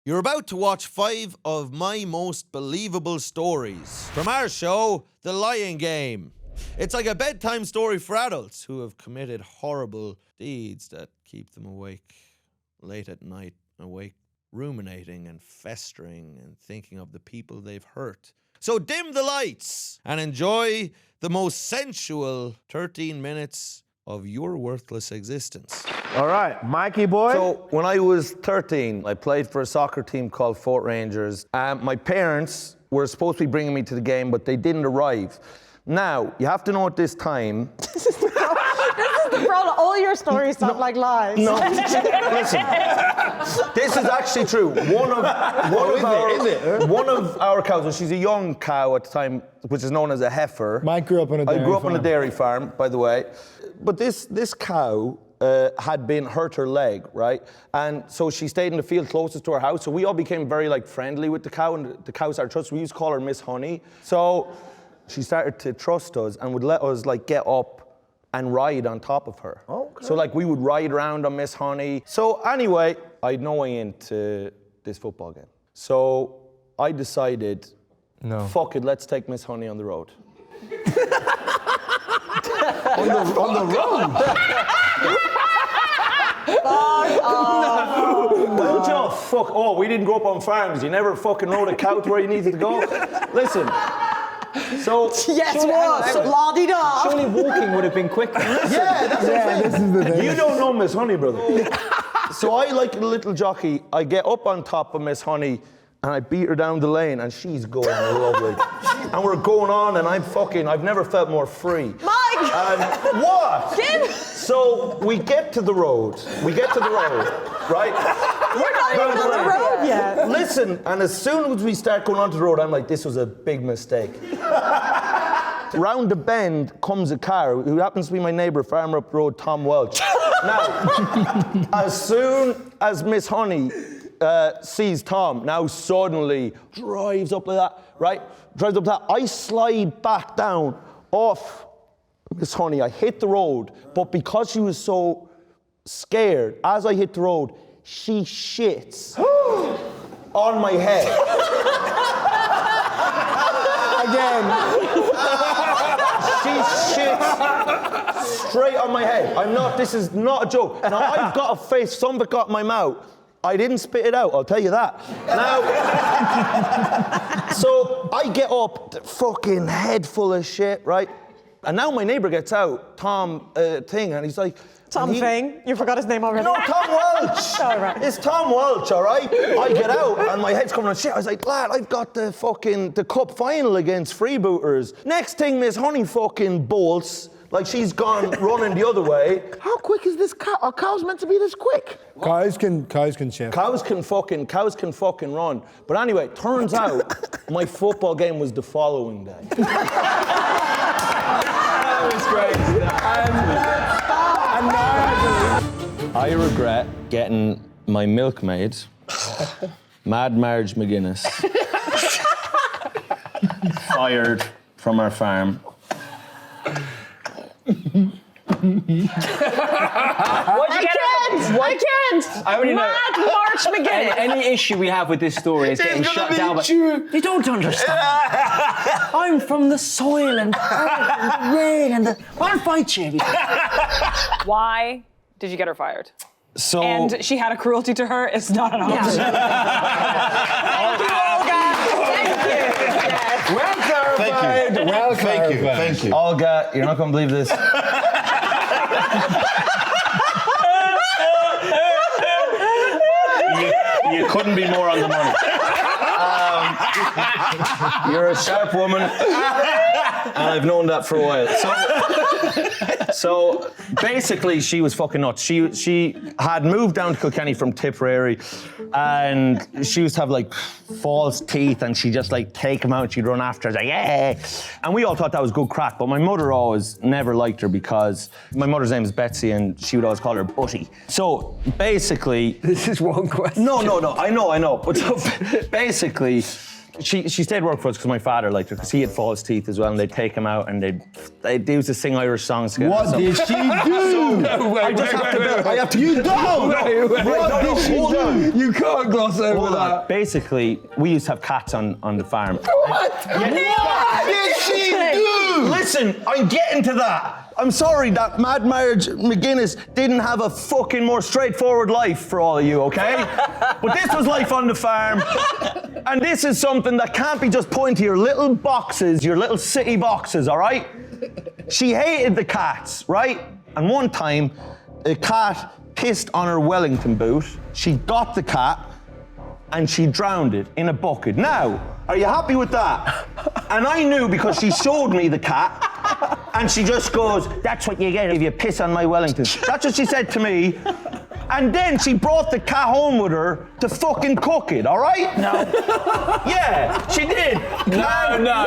You're about to watch 5 of my most believable stories from our show, The Lying Game. It's like a bedtime story for adults who have committed horrible deeds that keep them awake late at night, ruminating and festering and thinking of the people they've hurt. So dim the lights and enjoy the most sensual 13 minutes of your worthless existence. All right, Mikey boy. So when I was 13, I played for a soccer team called Fort Rangers. My parents were supposed to be bringing me to the game, but they didn't arrive. Now, you have to know at this time... This is the problem. All your stories sound like lies. No, listen. This is actually true. One of our cows, well, she's a young cow at the time, which is known as a heifer. Mike grew up on a dairy farm. I grew up on a dairy farm, by the way. But this cow had been hurt her leg, right? And so she stayed in the field closest to our house. So we all became very friendly with the cow, and the cow started trusting. We used to call her Miss Honey. So she started to trust us and would let us get up and ride on top of her. Okay. So we would ride around on Miss Honey. So anyway, I had no way into this football game. So I decided, fuck it, let's take Miss Honey on the road. on the road? Don't you fuck? Oh, we didn't grow up on farms. You never fucking rode a cow to where you needed to go. Listen. So yes, what? La-di-da. Surely walking would have been quicker. This is the thing. You don't know Miss Honey, brother. So I, like a little jockey, I get up on top of Miss Honey and I beat her down the lane and she's going lovely. And we're going on and I've never felt more free. Mike! What? Kim! So we get to the road, right? We're not even on the road yet. Listen, and as soon as we start going onto the road, I'm like, this was a big mistake. Round the bend comes a car who happens to be my neighbour, farmer up the road, Tom Welch. Now, as soon as Miss Honey sees Tom, now suddenly drives up like that, right? Drives up like that. I slide back down off Miss Honey. I hit the road, but because she was so scared, as I hit the road, she shits on my head. Again. She shits straight on my head. This is not a joke. Now, I've got a face, some of it got in my mouth. I didn't spit it out, I'll tell you that. Now, so I get up, fucking head full of shit, right? And now my neighbour gets out, Tom Thing, and he's like... Tom Thing? You forgot his name already. No, Tom Welch. Oh, right. It's Tom Welch, all right? I get out and my head's coming on shit. I was like, lad, I've got the cup final against freebooters. Next thing, Miss Honey fucking bolts, like she's gone running the other way. How quick is this cow? Are cows meant to be this quick? Cows can shift. Cows can fucking run. But anyway, turns out my football game was the following day. That was great. I regret getting my milkmaid, Mad Marge McGuinness, fired from our farm. I can't! I already know. Mad Marge McGuinness! Any issue we have with this story is getting shut down. But you don't understand. I'm from the soil and the rain and I'll fight you. Why did you get her fired? So And she had a cruelty to her. It's not an option. Thank you, Olga! Thank you! Yes. Well clarified. Well clarified. Thank you. Olga, you're not gonna believe this. You couldn't be more on the money. You're a sharp woman, and I've known that for a while. So basically, she was fucking nuts. She had moved down to Kilkenny from Tipperary, and she used to have false teeth, and she'd just take them out, and she'd run after her, yeah. And we all thought that was good crack, but my mother always never liked her because my mother's name is Betsy, and she would always call her Butty. So basically, This is one question. no, I know. But so basically, She stayed work for us because my father liked her, because he had false teeth as well, and they'd take him out and they'd used to sing Irish songs together. What did she do? You don't! What did she do? You can't gloss over that. Basically, we used to have cats on the farm. What did she do? Listen, I'm getting to that. I'm sorry that Mad Marge McGuinness didn't have a fucking more straightforward life for all of you, okay? But this was life on the farm. And this is something that can't be just put into your little boxes, your little city boxes, all right? She hated the cats, right? And one time, a cat pissed on her Wellington boot. She got the cat and she drowned it in a bucket. Now, are you happy with that? And I knew because she showed me the cat and she just goes, that's what you get if you piss on my Wellington. That's what she said to me. And then she brought the cat home with her to fucking cook it, all right? No. Yeah, she did. No.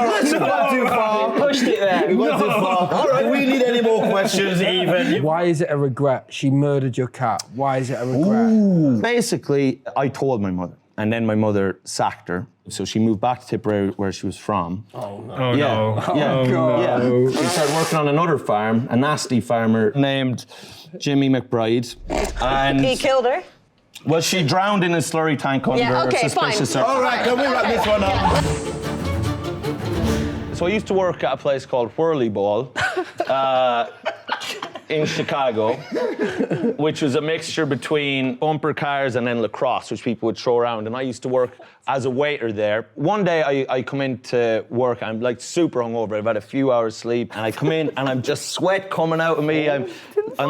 Listen, Too far. Pushed it there. We went too far. All right, we need any more questions, even. Why is it a regret? She murdered your cat. Why is it a regret? Basically, I told my mother, and then my mother sacked her. So she moved back to Tipperary, where she was from. Oh, no. Oh, yeah. Yeah. She started working on another farm, a nasty farmer named Jimmy McBride. And He killed her. well, she drowned in a slurry tank under suspicious circumstances. All right, can we wrap this one up? So I used to work at a place called Whirly Ball in Chicago, which was a mixture between bumper cars and then lacrosse, which people would throw around. And I used to work as a waiter there. One day I come into work, I'm like super hungover, I've had a few hours sleep, and I come in and I'm just sweat coming out of me. I'm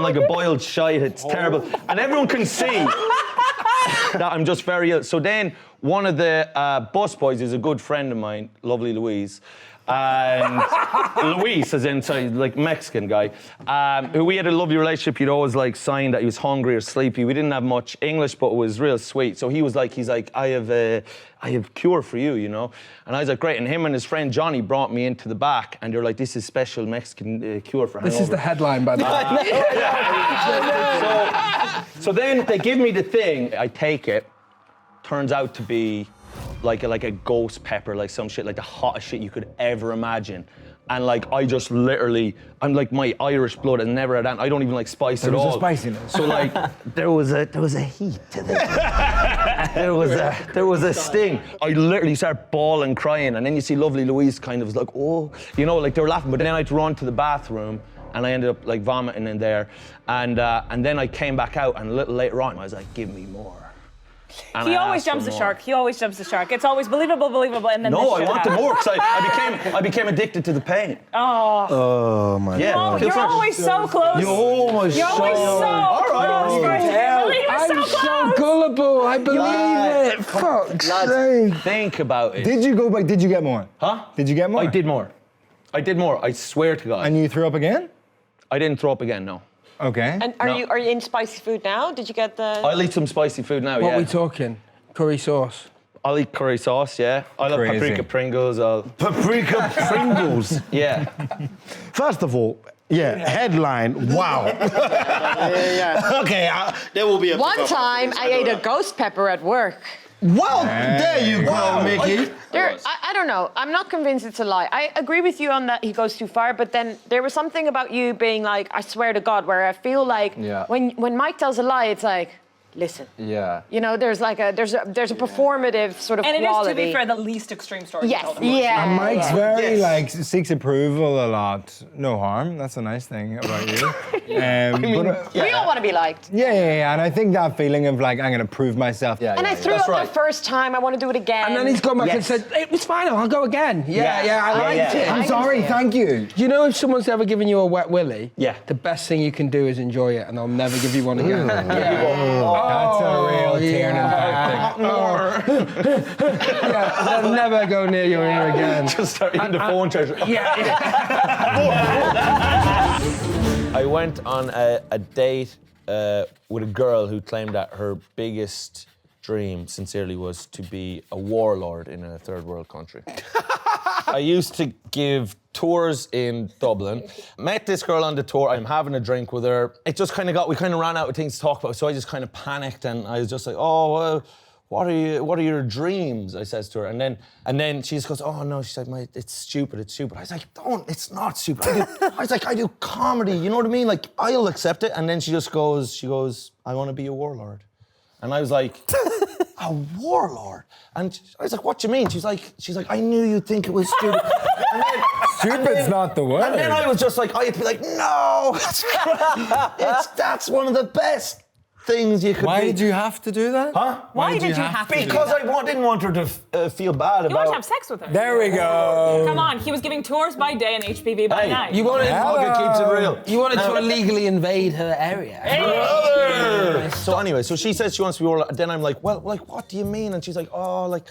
like a boiled shite, it's terrible. And everyone can see that I'm just very ill. So then one of the bus boys is a good friend of mine, lovely Louise, and Luis, as in, sorry, like Mexican guy, who we had a lovely relationship. He'd always like sign that he was hungry or sleepy. We didn't have much English, but it was real sweet. So he's like, I have cure for you, you know? And I was like, great. And him and his friend Johnny brought me into the back, and they're like, this is special Mexican cure for hangover. This is the headline, by the way. So then they give me the thing, I take it, turns out to be like a ghost pepper, like some shit, like the hottest shit you could ever imagine. And like, I just literally, I'm like, my Irish blood has never had that. I don't even like spice at all. There was a spiciness. So like, there was a heat to this. there was a sting. I literally start bawling, crying, and then you see lovely Louise kind of was like, oh, you know, like they were laughing. But then I had to run to the bathroom, and I ended up like vomiting in there. And then I came back out, and a little later on, I was like, give me more. And He I always asked jumps for the more. shark. He always jumps the shark. It's always believable, and then No, this I shit wanted happens. more because I became addicted to the pain. Oh, my Yeah. God. You're always so close. You're almost You're always so close. Really, you're so I'm close. so gullible. I believe it. Fuck's sake. Think about it. Did you go back? Did you get more? Huh? Did you get more? I did more. I swear to God. And you threw up again? I didn't throw up again, no. Okay. And are you in spicy food now? Did you get the? I'll eat some spicy food now, What yeah. are we talking? Curry sauce. I'll eat curry sauce, yeah. I'll have Crazy. paprika Pringles, Paprika Pringles. yeah. First of all, yeah, headline, wow. Okay, there will be a... One time I ate a ghost pepper at work. Well, there you go, Mickey. I don't know. I'm not convinced it's a lie. I agree with you on that he goes too far, but then there was something about you being like, I swear to God, where I feel like when Mike tells a lie, it's like, listen. Yeah. You know, there's a performative sort of And it quality. is, to be fair, the least extreme story you Yes. told him. Yeah. And Mike's very, like, seeks approval a lot. No harm, that's a nice thing about you. We all want to be liked. Yeah, and I think that feeling of, like, I'm going to prove myself. And I threw up the first time, I want to do it again. And then he's gone back and said, it was fine, I'll go again. I liked it. I'm sorry, thank you. You know, if someone's ever given you a wet willy, Yeah. the best thing you can do is enjoy it, and I'll never give you one again. That's a real Tiernan tactic. They'll never go near your ear again. Just start eating the phone charger. I went on a date with a girl who claimed that her biggest dream, sincerely, was to be a warlord in a third world country. I used to give tours in Dublin. Met this girl on the tour. I'm having a drink with her. It just we kind of ran out of things to talk about, so I just kind of panicked, and I was just like, oh, well, what are your dreams? I says to her, and then she just goes, oh no, she's like, it's stupid. I was like, it's not stupid. I do comedy, you know what I mean? Like, I'll accept it. And then she goes, I want to be a warlord. And I was like, a warlord? And I was like, what do you mean? She's like, I knew you'd think it was stupid. Stupid's not the word. And then I was just like, I had to be like, no, that's one of the best things you could Why be. did you have to do that? Huh? Why did you have to? Because I didn't want her to feel bad You about. want to have sex with her. There we go. Come on, he was giving tours by day and HPV by night. You wanted, Olga keeps it real. you wanted to illegally invade her area. Brother! So anyway, so she says she wants to be warlord. Then I'm like, well, like, what do you mean? And she's like, oh, like,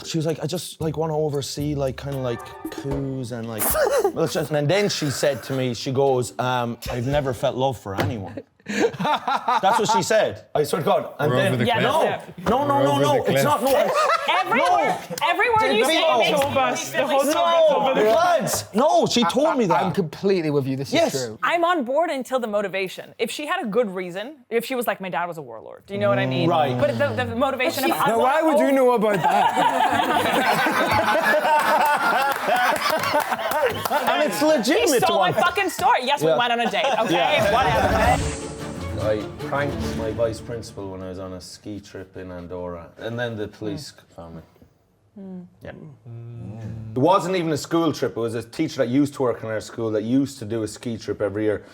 she was like, I just like want to oversee like kind of like coups and like. And then she said to me, she goes, I've never felt love for anyone. That's what she said. I swear to God. And We're then over the cliff. no, it's not. No, Every word you say makes me feel like lads. No, she told me that. I'm completely with you. This is true. I'm on board until the motivation. If she had a good reason, if she was like, my dad was a warlord, do you know what I mean? Right. But the motivation of Now, why would you know about that? And it's legitimate. He stole to my want. fucking story. Yes, we Yeah. went on a date. Okay, Yeah. whatever. I pranked my vice principal when I was on a ski trip in Andorra, and then the police found me. Yeah. It wasn't even a school trip. It was a teacher that used to work in our school that used to do a ski trip every year.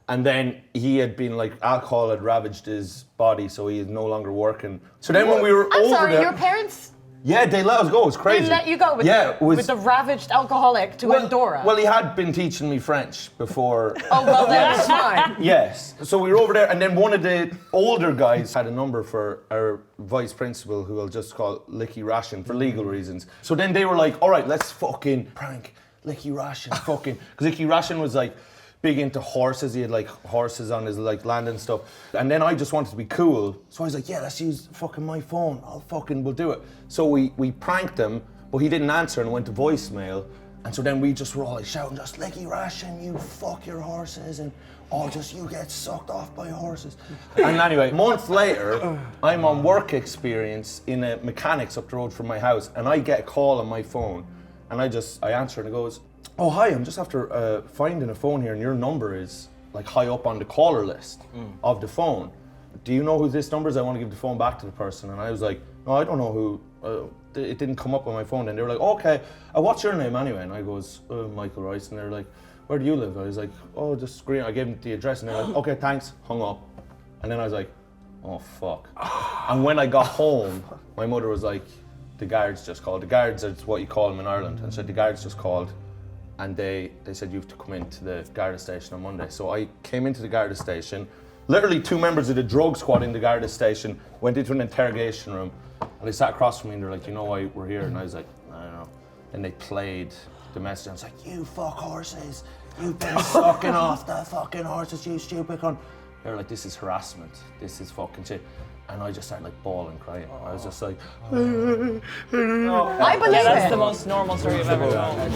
And then he had been like, alcohol had ravaged his body, so he is no longer working. So then when we were I'm over sorry, there, your parents yeah, they let us go. It was crazy. they let you go with, with the ravaged alcoholic to Andorra. Well, he had been teaching me French before. Oh, well, that's fine. Yes. So we were over there, and then one of the older guys had a number for our vice principal, who I'll just call Licky Ration for legal reasons. So then they were like, all right, let's fucking prank Licky Ration, fucking. Because Licky Ration was like big into horses. He had like horses on his like land and stuff. And then I just wanted to be cool. So I was like, yeah, let's use fucking my phone. We'll do it. So we pranked him, but he didn't answer and went to voicemail. And so then we just were all like shouting, just Licky Ration, you fuck your horses, and just you get sucked off by horses. And anyway, a month later, I'm on work experience in a mechanics up the road from my house, and I get a call on my phone, and I answer and it goes, oh hi, I'm just after finding a phone here, and your number is like high up on the caller list of the phone. Do you know who this number is? I want to give the phone back to the person. And I was like, no, I don't know who. It didn't come up on my phone. And they were like, okay, what's your name anyway? And I goes, Michael Rice. And they're like, where do you live? I was like, oh, just Green. I gave them the address, and they're like, okay, thanks. Hung up. And then I was like, oh fuck. And when I got home, my mother was like, the guards just called. The guards are what you call them in Ireland. And so the guards just called. And they said, you have to come into the Garda station on Monday. So I came into the Garda station. Literally 2 members of the drug squad in the Garda station went into an interrogation room, and they sat across from me and they're like, you know why we're here? And I was like, I don't know. And they played the message. I was like, you fuck horses. You've been sucking off the fucking horses, you stupid cunt. They were like, this is harassment. This is fucking shit. And I just started like bawling, crying. I was just like, I believe That's it. the most normal story I've ever told.